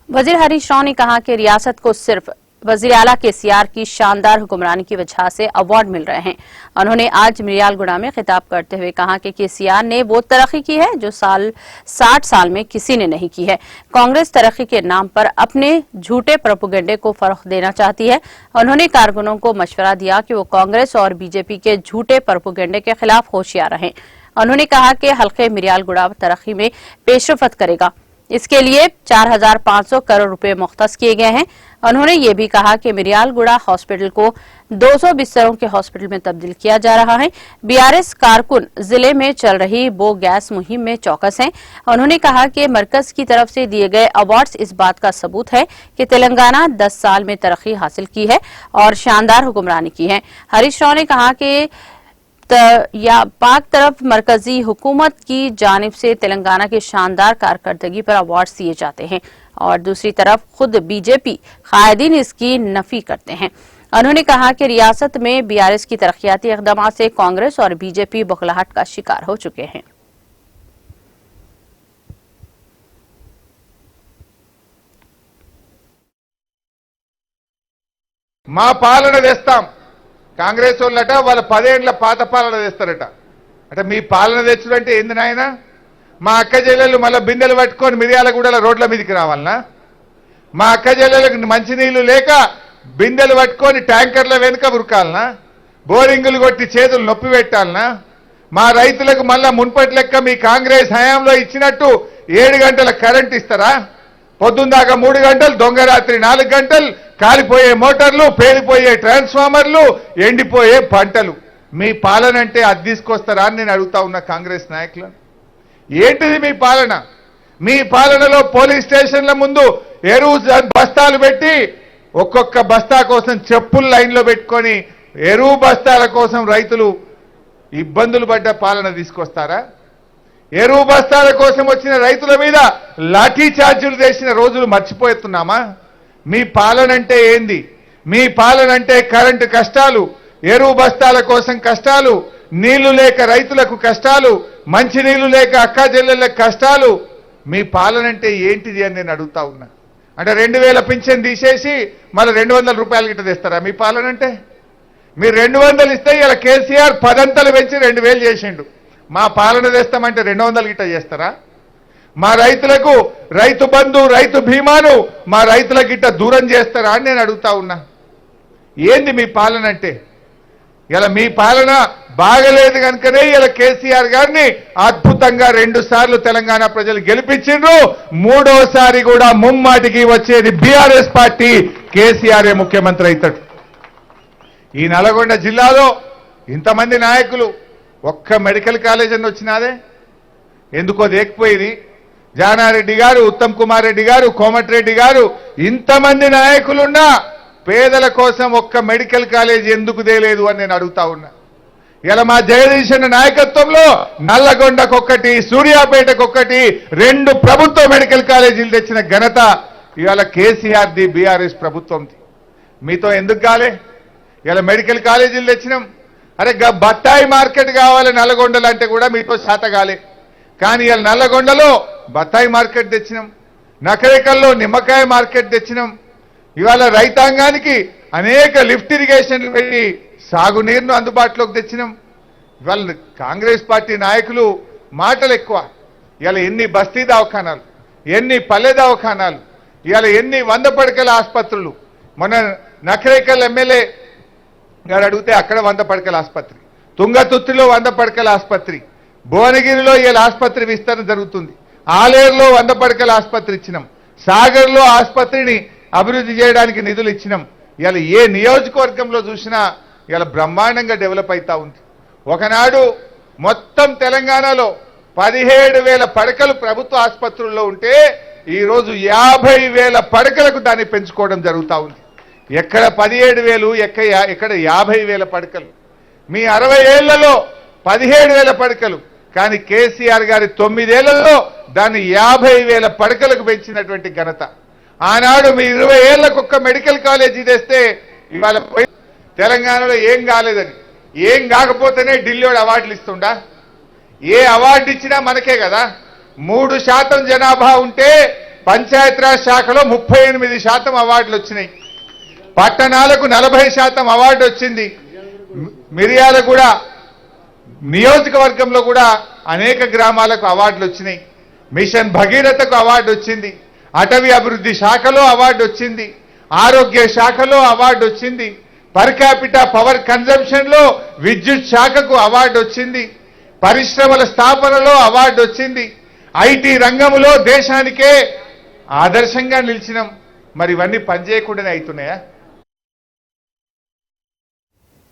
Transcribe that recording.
वजीर हरीश राव ने कहा कि रियासत को सिर्फ वजीर आला केसीआर की शानदार हुक्मरानी की वजह से अवार्ड मिल रहे हैं। उन्होंने आज मिर्यालगुड़ा में खिताब करते हुए कहा कि केसीआर ने वो तरक्की की है जो 60 साल में किसी ने नहीं की है। कांग्रेस तरक्की के नाम पर अपने झूठे प्रोपेगेंडे को फरोख्त देना चाहती है। उन्होंने कारकुनों को मशवरा दिया कि वो कांग्रेस और बीजेपी के झूठे प्रोपेगेंडे के खिलाफ होशियार रहें। उन्होंने कहा कि हल्के मिर्यालगुड़ा तरक्की में पेशरफ्त करेगा। इसके लिए 4,500 करोड़ रुपए मुख्तस किए गए हैं। उन्होंने ये भी कहा कि मिर्यालगुड़ा हॉस्पिटल को 200 बिस्तरों के हॉस्पिटल में तब्दील किया जा रहा है। बीआरएस कारकुन जिले में चल रही बो गैस मुहिम में चौकस हैं। उन्होंने कहा कि मरकज की तरफ से दिए गए अवार्ड्स इस बात का सबूत है कि तेलंगाना 10 साल में तरक्की हासिल की है और शानदार हुक्मरानी की है। हरीश राव ने कहा कि पाक तरफ मरकजी हुकूमत की जानिब से तेलंगाना की शानदार कारकर्दगी पर अवार्ड दिए जाते हैं और दूसरी तरफ खुद बीजेपी कायदीन इसकी नफी करते हैं। उन्होंने कहा कि रियासत में बीआरएस की तरक्याती इक़दाम से कांग्रेस और बीजेपी बौखलाहट का शिकार हो चुके हैं। మా పాలన తెస్తాం కాంగ్రెస్ వాళ్ళట వాళ్ళ 10 ఏళ్ల పాత పాలన తెస్తారట అంటే మీ పాలన తెచ్చుడంటే ఏంది నాయనా మా అక్క చెల్లెలు మళ్ళీ బిందెలు పట్టుకొని మిర్యాలగూడల రోడ్ల మీదకి రావాలనా మా అక్క చెల్లెలకు మంచినీళ్లు లేక బిందెలు పట్టుకొని ట్యాంకర్ల వెనుక ఉరకాలనా బోరింగులు కొట్టి చేతులు నొప్పి పెట్టాలనా మా రైతులకు మళ్ళా మున్పటి లెక్క మీ కాంగ్రెస్ హయాంలో ఇచ్చినట్టు 7 గంటల కరెంట్ ఇస్తారా పొద్దుందాకా 3 గంటలు దొంగ రాత్రి 4 గంటలు కాలిపోయే మోటార్లు పేలిపోయే ట్రాన్స్ఫార్మర్లు ఎండిపోయే పంటలు మీ పాలన అంటే అది తీసుకొస్తారా అని నేను అడుగుతా ఉన్నా కాంగ్రెస్ నాయకులను ఏంటిది మీ పాలన మీ పాలనలో పోలీస్ స్టేషన్ల ముందు ఎరువు బస్తాలు పెట్టి ఒక్కొక్క బస్తా కోసం చెప్పులు లైన్లో పెట్టుకొని ఎరువు బస్తాల కోసం రైతులు ఇబ్బందులు పడ్డ పాలన తీసుకొస్తారా ఎరువు బస్తాల కోసం వచ్చిన రైతుల మీద లాఠీ చార్జీలు చేసిన రోజులు మర్చిపోతున్నామా మీ పాలన అంటే ఏంది మీ పాలన అంటే కరెంటు కష్టాలు ఎరువు బస్తాల కోసం కష్టాలు నీళ్లు లేక రైతులకు కష్టాలు మంచి నీళ్లు లేక అక్క చెల్లెళ్ళకు కష్టాలు మీ పాలన అంటే ఏంటిది అని నేను అడుగుతా ఉన్నా అంటే 2000 పింఛన్ తీసేసి మళ్ళీ 200 రూపాయలు గిట్ట తెస్తారా మీ పాలన అంటే మీరు 200 ఇస్తే ఇలా కేసీఆర్ 10 అంతలు పెంచి 2000 చేసిండు మా పాలన తెస్తామంటే 200 గిట్ట చేస్తారా మా రైతులకు రైతు బంధు రైతు బీమాను మా రైతుల గిట్ట దూరం చేస్తారా అని నేను అడుగుతా ఉన్నా ఏంది మీ పాలన అంటే ఇలా మీ పాలన బాగలేదు కనుకనే ఇలా కేసీఆర్ గారిని అద్భుతంగా 2 సార్లు తెలంగాణ ప్రజలు గెలిపించిండ్రు మూడోసారి కూడా ముమ్మాటికి వచ్చేది బీఆర్ఎస్ పార్టీ కేసీఆర్ ముఖ్యమంత్రి అవుతాడు ఈ నల్గొండ జిల్లాలో ఇంతమంది నాయకులు ఒక్క మెడికల్ కాలేజ్ అని వచ్చినాదే ఎందుకో దేకపోయేది జానారెడ్డి గారు ఉత్తమ్ కుమార్ రెడ్డి గారు కోమటిరెడ్డి గారు ఇంతమంది నాయకులున్నా పేదల కోసం ఒక్క మెడికల్ కాలేజ్ ఎందుకు దేలేదు అని నేను అడుగుతా ఉన్నా ఇలా మా జగదీశ్ అన్న నాయకత్వంలో నల్లగొండకొక్కటి సూర్యాపేటకొక్కటి 2 ప్రభుత్వ మెడికల్ కాలేజీలు తెచ్చిన ఘనత ఇవాళ కేసీఆర్ ది బీఆర్ఎస్ ప్రభుత్వంది మీతో ఎందుకు కాలే ఇలా మెడికల్ కాలేజీలు తెచ్చినాం అరే బత్తాయి మార్కెట్ కావాలి నల్లగొండలు అంటే కూడా మీతో శాత కాలే కానీ ఇలా నల్లగొండలో బత్తాయి మార్కెట్ తెచ్చినాం నకరేకల్లో నిమ్మకాయ మార్కెట్ తెచ్చినాం ఇవాళ రైతాంగానికి అనేక లిఫ్ట్ ఇరిగేషన్లు పెట్టి సాగునీరును అందుబాటులోకి తెచ్చినాం ఇవాళ కాంగ్రెస్ పార్టీ నాయకులు మాటలు ఎక్కువ ఇవాళ ఎన్ని బస్తీ దవాఖానాలు ఎన్ని పల్లె దవాఖానాలు ఇవాళ ఎన్ని 100 పడకల ఆసుపత్రులు మన నకరేకల్ ఎమ్మెల్యే గారు అడిగితే అక్కడ 100 పడకల ఆసుపత్రి తుంగతుర్తిలో 100 పడకల ఆసుపత్రి భువనగిరిలో ఇలా ఆసుపత్రి విస్తరణ జరుగుతుంది ఆలేరులో 100 పడకల ఆసుపత్రి ఇచ్చినాం సాగర్లో ఆసుపత్రిని అభివృద్ధి చేయడానికి నిధులు ఇచ్చినాం ఇలా ఏ నియోజకవర్గంలో చూసినా ఇలా బ్రహ్మాండంగా డెవలప్ అవుతా ఉంది ఒకనాడు మొత్తం తెలంగాణలో 17,000 పడకలు ప్రభుత్వ ఆసుపత్రుల్లో ఉంటే ఈ రోజు 50,000 పడకలకు దాన్ని పెంచుకోవడం జరుగుతా ఉంది ఎక్కడ 17,000 ఎక్కడ 50,000 పడకలు మీ 60 ఏళ్లలో 17,000 పడకలు కానీ కేసీఆర్ గారి 9 ఏళ్లలో దాన్ని 50,000 పడకలకు పెంచినటువంటి ఘనత ఆనాడు మీ 20 ఏళ్లకు ఒక్క మెడికల్ కాలేజీ తెస్తే ఇవాళ తెలంగాణలో ఏం కాలేదని ఏం కాకపోతేనే ఢిల్లీలో అవార్డులు ఇస్తుండా ఏ అవార్డు ఇచ్చినా మనకే కదా 3% జనాభా ఉంటే పంచాయతీరాజ్ శాఖలో 38% అవార్డులు వచ్చినాయి. పట్టణాలకు 40% అవార్డు వచ్చింది. మిర్యాలగూడ నియోజకవర్గంలో కూడా అనేక గ్రామాలకు అవార్డులు వచ్చినాయి. మిషన్ భగీరథకు అవార్డు వచ్చింది. అటవీ అభివృద్ధి శాఖలో అవార్డు వచ్చింది. ఆరోగ్య శాఖలో అవార్డు వచ్చింది. పర్ క్యాపిటా పవర్ కన్జంప్షన్ లో విద్యుత్ శాఖకు అవార్డు వచ్చింది. పరిశ్రమల స్థాపనలో అవార్డు వచ్చింది. ఐటీ రంగంలో దేశానికే ఆదర్శంగా నిలిచినాం. మరి ఇవన్నీ పనిచేయకుండానే అవుతున్నాయా?